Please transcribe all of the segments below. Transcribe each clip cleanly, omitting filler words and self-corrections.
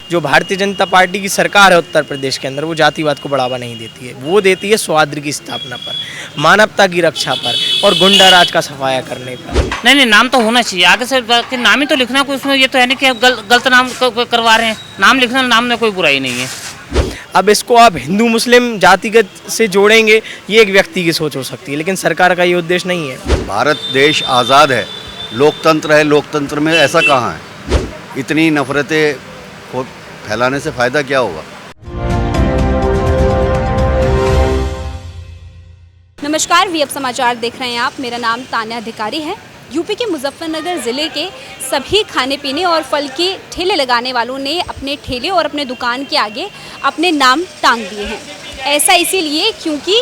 जो भारतीय जनता पार्टी की सरकार है उत्तर प्रदेश के अंदर, वो जातिवाद को बढ़ावा नहीं देती है, वो देती है सौहार्द की स्थापना पर, मानवता की रक्षा पर और गुंडा राज का सफाया करने पर। नहीं, नाम तो होना चाहिए, आगे से नाम ही तो लिखना कोई, उसमें ये तो है नहीं कि गलत नाम करवा रहे हैं। नाम लिखना, नाम में कोई बुराई नहीं है। अब इसको आप हिंदू मुस्लिम जातिगत से जोड़ेंगे, ये एक व्यक्ति की सोच हो सकती है, लेकिन सरकार का ये उद्देश्य नहीं है। भारत देश आज़ाद है, लोकतंत्र है, लोकतंत्र में ऐसा कहाँ है? इतनी नफरतें फैलाने से फ़ायदा क्या होगा? नमस्कार, वीएफ समाचार देख रहे हैं आप। मेरा नाम तान्या अधिकारी है। यूपी के मुजफ्फरनगर ज़िले के सभी खाने पीने और फल के ठेले लगाने वालों ने अपने ठेले और अपने दुकान के आगे अपने नाम टांग दिए हैं। ऐसा इसीलिए क्योंकि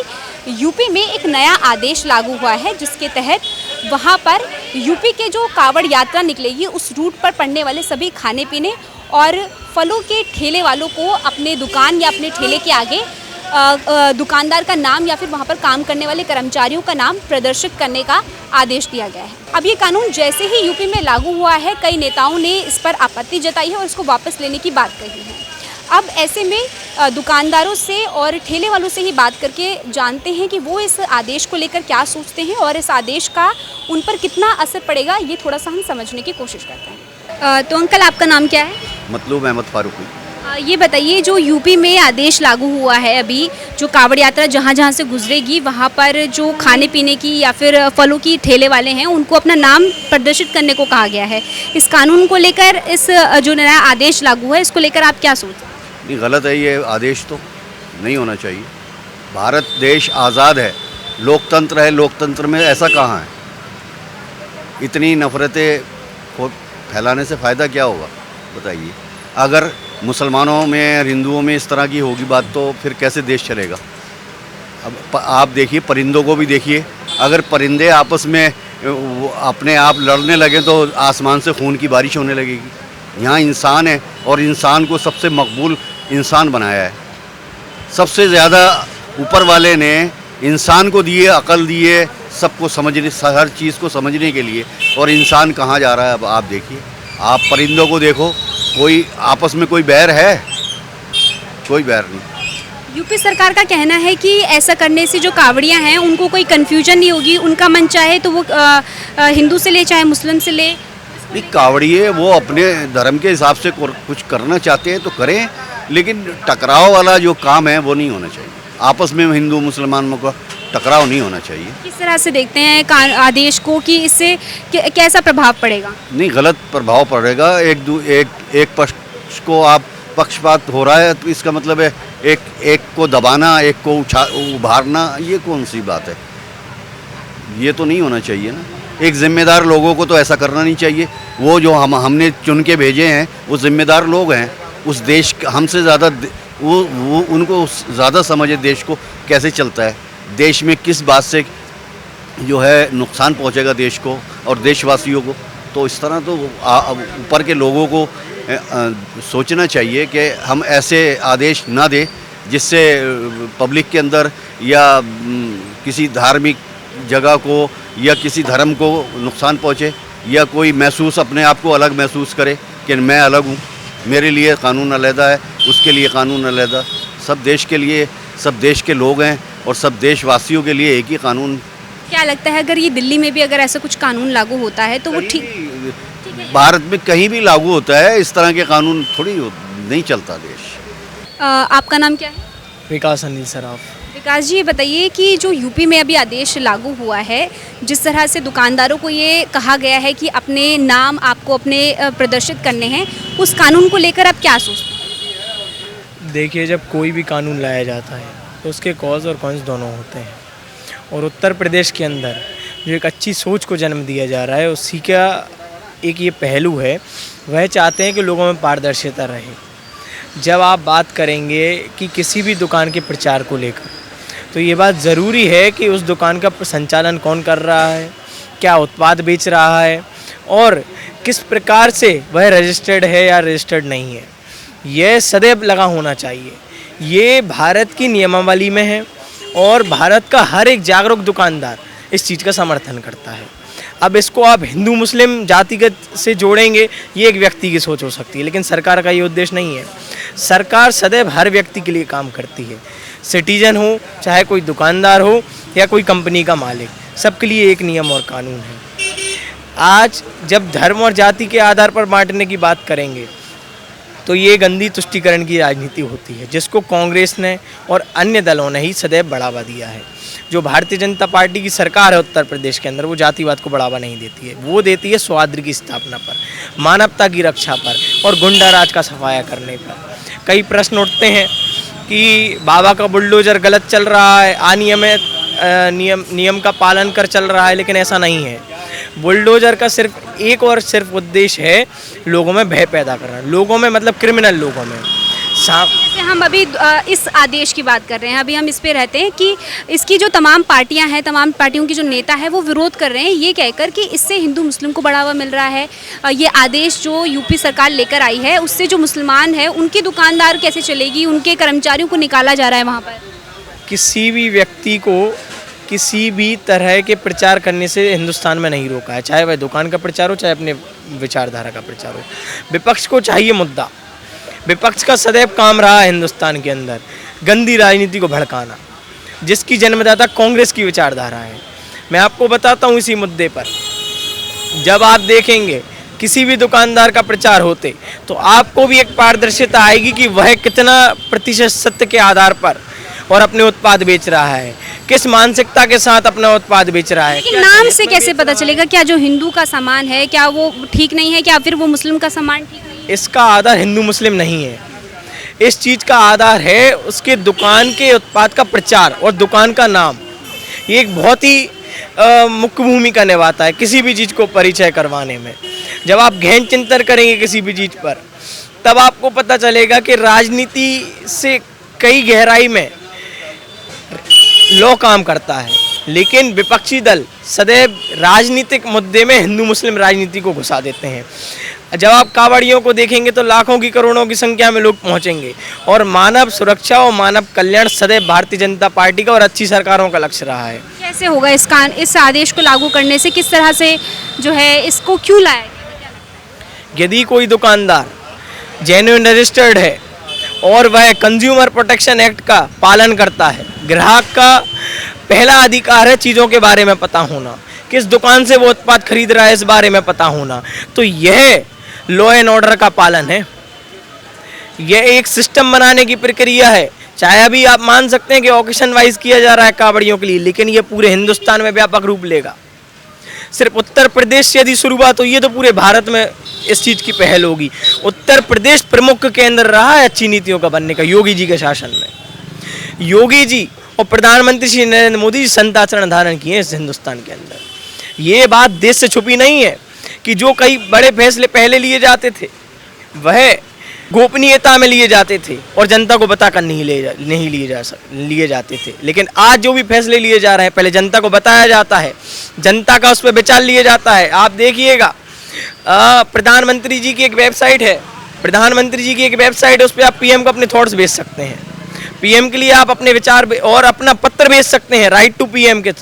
यूपी में एक नया आदेश लागू हुआ है, जिसके तहत वहां पर यूपी के जो कावड़ यात्रा निकलेगी, उस रूट पर पड़ने वाले सभी खाने पीने और फलों के ठेले वालों को अपने दुकान या अपने ठेले के आगे दुकानदार का नाम या फिर वहां पर काम करने वाले कर्मचारियों का नाम प्रदर्शित करने का आदेश दिया गया है। अब ये कानून जैसे ही यूपी में लागू हुआ है, कई नेताओं ने इस पर आपत्ति जताई है और इसको वापस लेने की बात कही है। अब ऐसे में दुकानदारों से और ठेले वालों से ही बात करके जानते हैं कि वो इस आदेश को लेकर क्या सोचते हैं और इस आदेश का उन पर कितना असर पड़ेगा, ये थोड़ा सा हम समझने की कोशिश करते हैं। तो अंकल, आपका नाम क्या है? मतलूब अहमद फारूकी। ये बताइए, जो यूपी में आदेश लागू हुआ है अभी, जो कावड़ यात्रा जहाँ जहाँ से गुजरेगी, वहाँ पर जो खाने पीने की या फिर फलों की ठेले वाले हैं, उनको अपना नाम प्रदर्शित करने को कहा गया है। इस कानून को लेकर, इस जो नया आदेश लागू है, इसको लेकर आप क्या सोचते हैं? नहीं, गलत है ये आदेश, तो नहीं होना चाहिए। भारत देश आज़ाद है, लोकतंत्र है, लोकतंत्र में ऐसा कहाँ है? इतनी नफरतें फैलाने से फ़ायदा क्या होगा, बताइए। अगर मुसलमानों में, हिंदुओं में इस तरह की होगी बात, तो फिर कैसे देश चलेगा? अब आप देखिए, परिंदों को भी देखिए, अगर परिंदे आपस में अपने आप लड़ने लगे तो आसमान से खून की बारिश होने लगेगी। यहाँ इंसान है और इंसान को सबसे मकबूल इंसान बनाया है। सबसे ज़्यादा ऊपर वाले ने इंसान को दिए, अकल दिए, सबको समझने, हर चीज़ को समझने के लिए, और इंसान कहाँ जा रहा है? अब आप देखिए, आप परिंदों को देखो, कोई आपस में कोई बैर है? कोई बैर नहीं। यूपी सरकार का कहना है कि ऐसा करने से जो कावड़ियाँ हैं, उनको कोई कन्फ्यूजन नहीं होगी, उनका मन चाहे तो वो हिंदू से ले, चाहे मुस्लिम से ले। नहीं, कावड़िए वो अपने धर्म के हिसाब से कुछ करना चाहते हैं तो करें, लेकिन टकराव वाला जो काम है वो नहीं होना चाहिए। आपस में हिंदू मुसलमानों का टकराव नहीं होना चाहिए। किस तरह से देखते हैं आदेश को कि इससे कैसा प्रभाव पड़ेगा? नहीं, गलत प्रभाव पड़ेगा। एक पक्ष को आप पक्षपात हो रहा है, तो इसका मतलब है एक को दबाना, एक को उभारना, ये कौन सी बात है? ये तो नहीं होना चाहिए ना। एक जिम्मेदार लोगों को तो ऐसा करना नहीं चाहिए। वो जो हमने चुन के भेजे हैं, वो जिम्मेदार लोग हैं। उस देश हमसे ज़्यादा वो उनको ज़्यादा समझे देश को कैसे चलता है, देश में किस बात से जो है नुकसान पहुंचेगा देश को और देशवासियों को। तो इस तरह तो ऊपर के लोगों को सोचना चाहिए कि हम ऐसे आदेश ना दें जिससे पब्लिक के अंदर या किसी धार्मिक जगह को या किसी धर्म को नुकसान पहुंचे, या कोई महसूस अपने आप को अलग महसूस करे कि मैं अलग हूँ, मेरे लिए कानून अलहदा है, उसके लिए कानून अलहदा। सब देश के लिए, सब देश के लोग हैं और सब देशवासियों के लिए एक ही कानून। क्या लगता है, अगर ये दिल्ली में भी अगर ऐसा कुछ कानून लागू होता है तो वो ठीक? भारत में कहीं भी लागू होता है, इस तरह के कानून थोड़ी नहीं चलता देश। आपका नाम क्या है? विकास अनिल सराफ। विकास जी, ये बताइए कि जो यूपी में अभी आदेश लागू हुआ है, जिस तरह से दुकानदारों को ये कहा गया है कि अपने नाम आपको अपने प्रदर्शित करने हैं, उस कानून को लेकर आप क्या सोचते हैं? देखिए, जब कोई भी कानून लाया जाता है तो उसके कॉज और कॉन्स दोनों होते हैं, और उत्तर प्रदेश के अंदर जो एक अच्छी सोच को जन्म दिया जा रहा है, उसी का एक ये पहलू है। वह चाहते हैं कि लोगों में पारदर्शिता रहे। जब आप बात करेंगे कि किसी भी दुकान के प्रचार को लेकर, तो ये बात ज़रूरी है कि उस दुकान का संचालन कौन कर रहा है, क्या उत्पाद बेच रहा है और किस प्रकार से वह रजिस्टर्ड है या रजिस्टर्ड नहीं है। यह सदैव लगा होना चाहिए। ये भारत की नियमावली में है और भारत का हर एक जागरूक दुकानदार इस चीज़ का समर्थन करता है। अब इसको आप हिंदू मुस्लिम जातिगत से जोड़ेंगे, ये एक व्यक्ति की सोच हो सकती है, लेकिन सरकार का ये उद्देश्य नहीं है। सरकार सदैव हर व्यक्ति के लिए काम करती है, सिटीजन हो, चाहे कोई दुकानदार हो या कोई कंपनी का मालिक, सबके लिए एक नियम और कानून है। आज जब धर्म और जाति के आधार पर बांटने की बात करेंगे तो ये गंदी तुष्टीकरण की राजनीति होती है, जिसको कांग्रेस ने और अन्य दलों ने ही सदैव बढ़ावा दिया है। जो भारतीय जनता पार्टी की सरकार है उत्तर प्रदेश के अंदर, वो जातिवाद को बढ़ावा नहीं देती है, वो देती है स्वाद्र की स्थापना पर, मानवता की रक्षा पर और गुंडा राज का सफाया करने पर। कई प्रश्न उठते हैं कि बाबा का बुलडोजर गलत चल रहा है, अनियमित नियम का पालन कर चल रहा है, लेकिन ऐसा नहीं है। बुलडोजर का सिर्फ एक और सिर्फ उद्देश्य है लोगों में भय पैदा करना, लोगों में मतलब क्रिमिनल लोगों में। जैसे हम अभी इस आदेश की बात कर रहे हैं, अभी हम इस पे रहते हैं कि इसकी जो तमाम पार्टियां हैं, तमाम पार्टियों की जो नेता है वो विरोध कर रहे हैं, ये कहकर कि इससे हिंदू मुस्लिम को बढ़ावा मिल रहा है। ये आदेश जो यूपी सरकार लेकर आई है उससे जो मुसलमान है उनकी दुकानदार कैसे चलेगी, उनके कर्मचारियों को निकाला जा रहा है वहाँ पर। किसी भी व्यक्ति को किसी भी तरह के प्रचार करने से हिंदुस्तान में नहीं रोका है, चाहे वह दुकान का प्रचार हो, चाहे अपने विचारधारा का प्रचार हो। विपक्ष को चाहिए मुद्दा, विपक्ष का सदैव काम रहा है हिंदुस्तान के अंदर गंदी राजनीति को भड़काना, जिसकी जन्मदाता कांग्रेस की विचारधारा है। मैं आपको बताता हूँ इसी मुद्दे पर, जब आप देखेंगे किसी भी दुकानदार का प्रचार होते तो आपको भी एक पारदर्शिता आएगी कि वह कितना प्रतिशत सत्य के आधार पर और अपने उत्पाद बेच रहा है, किस मानसिकता के साथ अपना उत्पाद बेच रहा है। लेकिन नाम से कैसे पता चलेगा क्या जो हिंदू का सामान है क्या वो ठीक नहीं है, क्या फिर वो मुस्लिम का सामान ठीक नहीं है? इसका आधार हिंदू मुस्लिम नहीं है, इस चीज़ का आधार है उसके दुकान के उत्पाद का प्रचार और दुकान का नाम। ये एक बहुत ही मुख्य भूमिका निभाता है किसी भी चीज़ को परिचय करवाने में। जब आप गहन चिंतन करेंगे किसी भी चीज़ पर, तब आपको पता चलेगा कि राजनीति से कई गहराई में लॉ काम करता है, लेकिन विपक्षी दल सदैव राजनीतिक मुद्दे में हिंदू मुस्लिम राजनीति को घुसा देते हैं। जब आप कावड़ियों को देखेंगे तो लाखों की करोड़ों की संख्या में लोग पहुंचेंगे, और मानव सुरक्षा और मानव कल्याण सदैव भारतीय जनता पार्टी का और अच्छी सरकारों का लक्ष्य रहा है। कैसे होगा इस आदेश को लागू करने से, किस तरह से जो है इसको क्यों लाया गया? यदि कोई दुकानदार जेन्युइन रजिस्टर्ड है और वह कंज्यूमर प्रोटेक्शन एक्ट का पालन करता है, ग्राहक का पहला अधिकार है चीज़ों के बारे में पता होना, किस दुकान से वो उत्पाद खरीद रहा है इस बारे में पता होना, तो यह लॉ एंड ऑर्डर का पालन है। यह एक सिस्टम बनाने की प्रक्रिया है। चाहे अभी आप मान सकते हैं कि ऑकेशन वाइज किया जा रहा है कावड़ियों के लिए, लेकिन यह पूरे हिंदुस्तान में व्यापक रूप लेगा। सिर्फ उत्तर प्रदेश से यदि शुरुआत हुई है तो पूरे भारत में इस चीज़ की पहल होगी। उत्तर प्रदेश प्रमुख केंद्र रहा है अच्छी नीतियों का बनने का योगी जी के शासन में। योगी जी और प्रधानमंत्री श्री नरेंद्र मोदी जी संत आचरण धारण किए हैं इस हिंदुस्तान के अंदर। ये बात देश से छुपी नहीं है कि जो कई बड़े फैसले पहले लिए जाते थे वह गोपनीयता में लिए जाते थे और जनता को बताकर नहीं लिए जाते थे, लेकिन आज जो भी फैसले लिए जा रहे हैं पहले जनता को बताया जाता है, जनता का उस पर विचार लिया जाता है। आप देखिएगा प्रधानमंत्री जी की एक वेबसाइट है, उस पर आप पीएम को अपने थॉट्स भेज सकते हैं। पीएम के लिए आप अपने विचार और अपना पत्र भेज सकते हैं राइट टू पीएम के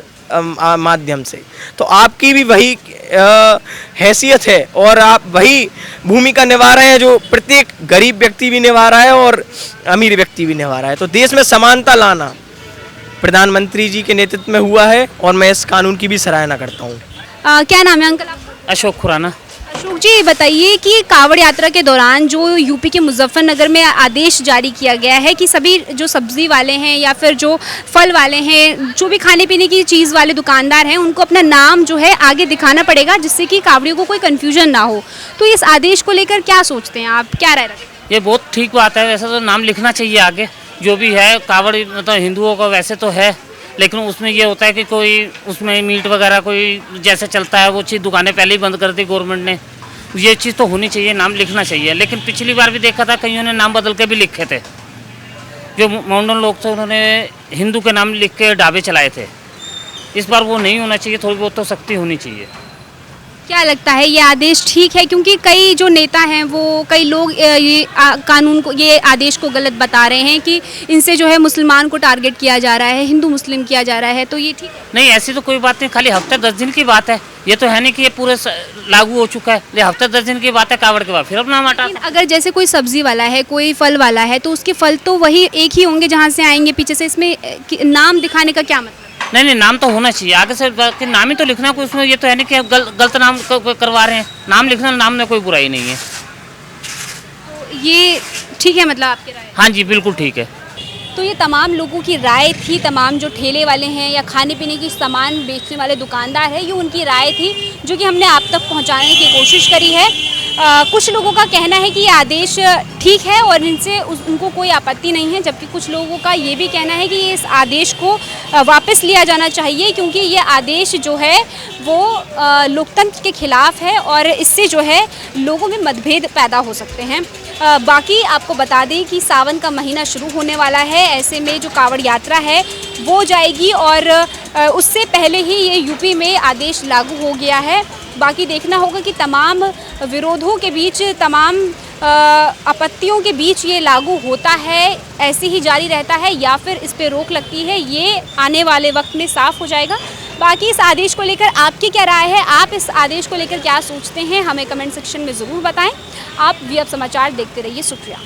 माध्यम से। तो आपकी भी वही हैसियत है और आप वही भूमिका निभा रहे हैं जो प्रत्येक गरीब व्यक्ति भी निभा रहा है और अमीर व्यक्ति भी निभा रहा है। तो देश में समानता लाना प्रधानमंत्री जी के नेतृत्व में हुआ है और मैं इस कानून की भी सराहना करता हूँ। क्या नाम है अंकल आपका? अशोक खुराना। अशोक जी, बताइए कि कांवड़ यात्रा के दौरान जो यूपी के मुजफ्फरनगर में आदेश जारी किया गया है कि सभी जो सब्जी वाले हैं या फिर जो फल वाले हैं, जो भी खाने पीने की चीज़ वाले दुकानदार हैं, उनको अपना नाम जो है आगे दिखाना पड़ेगा जिससे कि कांवड़ियों को कोई कन्फ्यूजन ना हो। तो इस आदेश को लेकर क्या सोचते हैं आप, क्या राय रखते हैं? ये बहुत ठीक बात है। वैसे तो नाम लिखना चाहिए आगे, जो भी है कांवड़ मतलब हिंदुओं का वैसे तो है, लेकिन उसमें ये होता है कि कोई उसमें मीट वगैरह कोई जैसे चलता है वो चीज़ दुकानें पहले ही बंद कर दी गवर्नमेंट ने। ये चीज़ तो होनी चाहिए, नाम लिखना चाहिए। लेकिन पिछली बार भी देखा था कईयों ने नाम बदल के भी लिखे थे, जो मॉडर्न लोग थे उन्होंने हिंदू के नाम लिख के ढाबे चलाए थे। इस बार वो नहीं होना चाहिए, थोड़ी बहुत तो सख्ती होनी चाहिए। क्या लगता है ये आदेश ठीक है? क्योंकि कई जो नेता हैं वो कई लोग ये कानून को, ये आदेश को गलत बता रहे हैं कि इनसे जो है मुसलमान को टारगेट किया जा रहा है, हिंदू मुस्लिम किया जा रहा है, तो ये ठीक है? नहीं, ऐसी तो कोई बात नहीं, खाली हफ्ते 10 दिन की बात है। ये तो है नहीं कि ये पूरे लागू हो चुका है। ये हफ्ते 10 दिन की बात है, कावड़ के बाद फिर अपना हटा। लेकिन अगर जैसे कोई सब्जी वाला है, कोई फल वाला है, तो उसके फल तो वही एक ही होंगे जहाँ से आएंगे पीछे से, इसमें नाम दिखाने का क्या मतलब? नहीं, नाम तो होना चाहिए आगे से, कि नाम ही तो लिखना कोई, उसमें ये तो है नहीं कि गलत नाम करवा रहे हैं। नाम लिखना, नाम में कोई बुराई नहीं है। तो ये ठीक है मतलब आपकी राय? हाँ जी, बिल्कुल ठीक है। तो ये तमाम लोगों की राय थी, तमाम जो ठेले वाले हैं या खाने पीने की सामान बेचने वाले दुकानदार हैं, ये उनकी राय थी जो कि हमने आप तक पहुंचाने की कोशिश करी है। कुछ लोगों का कहना है कि ये आदेश ठीक है और इनसे उनको कोई आपत्ति नहीं है, जबकि कुछ लोगों का ये भी कहना है कि इस आदेश को वापस लिया जाना चाहिए, क्योंकि ये आदेश जो है वो लोकतंत्र के खिलाफ है और इससे जो है लोगों में मतभेद पैदा हो सकते हैं। बाकी आपको बता दें कि सावन का महीना शुरू होने वाला है, ऐसे में जो कावड़ यात्रा है वो जाएगी और उससे पहले ही ये यूपी में आदेश लागू हो गया है। बाकी देखना होगा कि तमाम विरोधों के बीच, तमाम आपत्तियों के बीच ये लागू होता है, ऐसे ही जारी रहता है या फिर इस पे रोक लगती है, ये आने वाले वक्त में साफ हो जाएगा। बाकी इस आदेश को लेकर आपकी क्या राय है, आप इस आदेश को लेकर क्या सोचते हैं, हमें कमेंट सेक्शन में ज़रूर बताएं। आप वी अब समाचार देखते रहिए। शुक्रिया।